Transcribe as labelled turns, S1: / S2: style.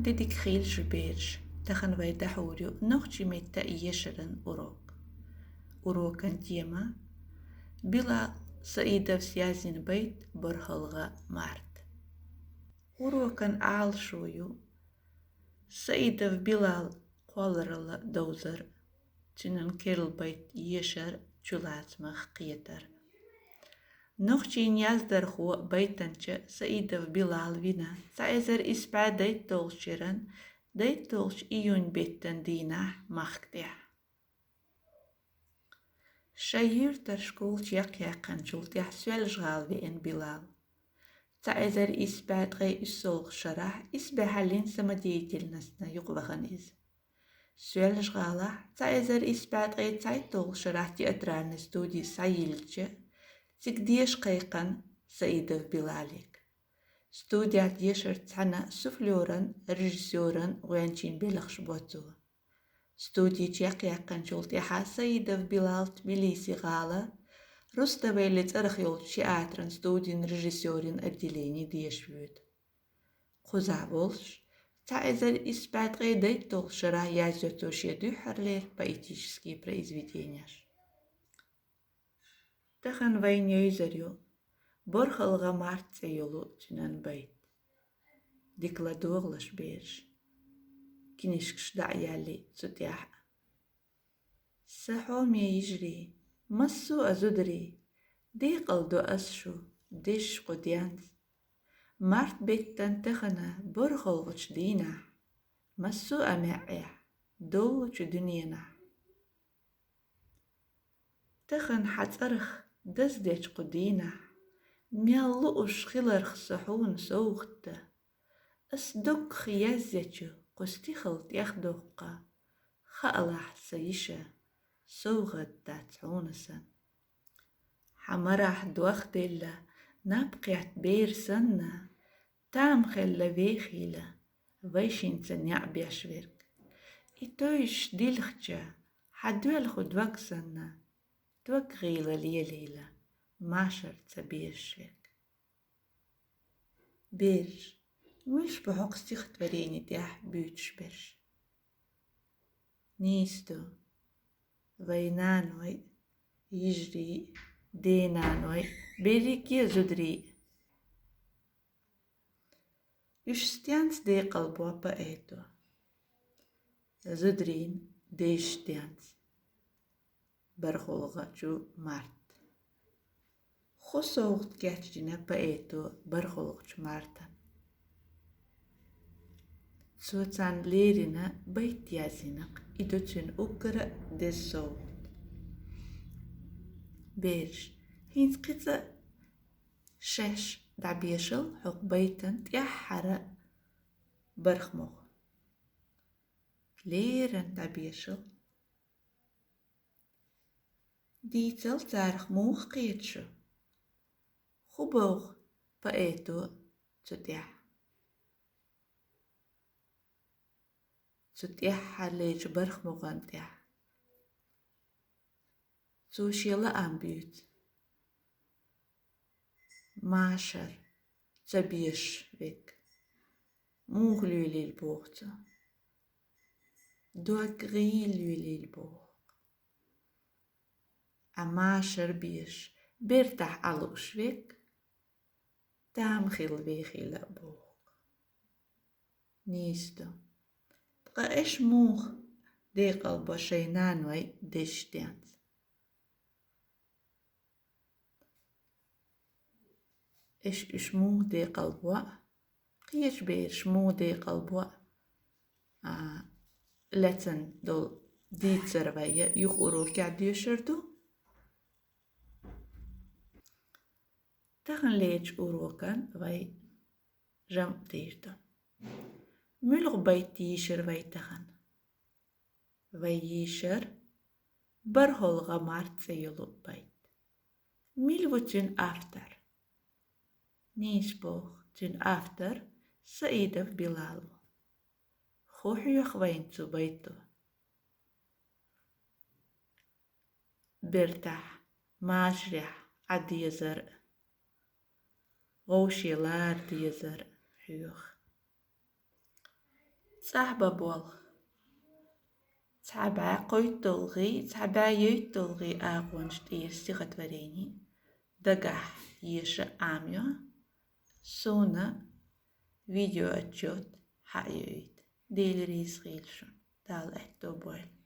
S1: Dedik khil şübeyr, tahan vay dahuryu, nohçi metta iyyeşirin urok. Urokan tema, bila saida vsiyazin bayt borhalga mart. Urokan aal şuyu, saida bilal qalrala dozar, tinen kerl bayt iyyeşer çulatmah qiyatar. Nohçin yazdar hu baytança saida bilal vina, saizer ispa dayt dolşiran, dayt dolş iyun betten dinah mahtya. Şayir terşkulç yakan çultya süelşgal ve en bilal. Saizer ispa dgay üsolg şarah, ispa halin samadiytilnasna yuqvahan iz. Süelşgala, saizer ispa dgay tayt dolş şarah ti atrarne studi sayilçe, Sigdiyeş qayqan Saidov Bilalik. Studiyat yeşert sana suflören, rejissören uyançin belakş botu. Studiyiç yakan çoltiha Saidov Bilal Tbilisi gala, Rusta veylet arıq yol teatran studin rejissörin adileni diyeşvüd. Quza bolş, Taizar ispat qaydayt dolşara yazyoto şedu harler поэтические произведения. Tahan vayn yüzeryo, borhalga martse yolu tünen bayt. Dikla doğlaş bir, kinişkş da'yali tutyah. Sahom yejri, massu azudri, diqaldu asşu, diş qudyans. Mart betten tahana borhalgıç dina, massu ama'ya, doğuç dünyana. Tahan hatsarıx, دزدج قدينة ميالوش خلرخ صحون سوخت أصدق خيازتشو قستي خلط يخدوقا خالح سيشة سوغت داتعونسا حمرح دوخت إلا نبقيت بير سنة تام خلا بيخيلا ويشين تنيع بيشويرك إتويش ديلخجا حدوال خدوك سنة دوك غيلة ليلة ماشر تبيشلك بير مش بحق استيخت وريني ديح بيوتش بيرش نيستو وينانوي يجري دينانوي بيريك يزدري يشتيانس دي قلبوا بأيتو زدرين ديشتيانس برخولغاچو مارت. خسوغت گهچجنه پایتو برخولغچ مارتن. سوتان لیرینه بیت یازینق ایدوچن اوکره دسوغت. بیرش هینز قیزه شش دعبیشل حق بیتن تیحره برخموغ. لیرن دعبیشل ديتل تارخ موخ قيتشو خبوغ بأيتو تتيح حاليج برخ مغانتيح سوشيلا أمبيوت ماشر تبيش بك موغلو للبوغتو دوغريلو للبوغ أماشر بيش بيرتاح على وشوك تام خيل بيخي لأبوك نيستو بقى إيش موخ دي قلبو شينانوي ديشتيانس إيش موخ دي قلبو قيش بيش مو دي قلبو لتن دول دي تسربية يخورو كعد يشردو تخن ليج أوروكان وي جم تيرتا ملغ بيت يشر وي تخن وي يشر برهول غمارت سيولو بيت ملغو تن أفتر نيسبوخ تن أفتر سعيدة بلالو خوح يخوين تو بيتو برتاح ماشرح عدي زرق غوشي لار ديزر حيوخ صاحبة بول تعبع قويتولغي تعبع يوتولغي آغونش تيستيغت وريني دقح يش آميو سونا فيديو أتشوت حقيقيت ديل ريس غيلشون دال احتو بول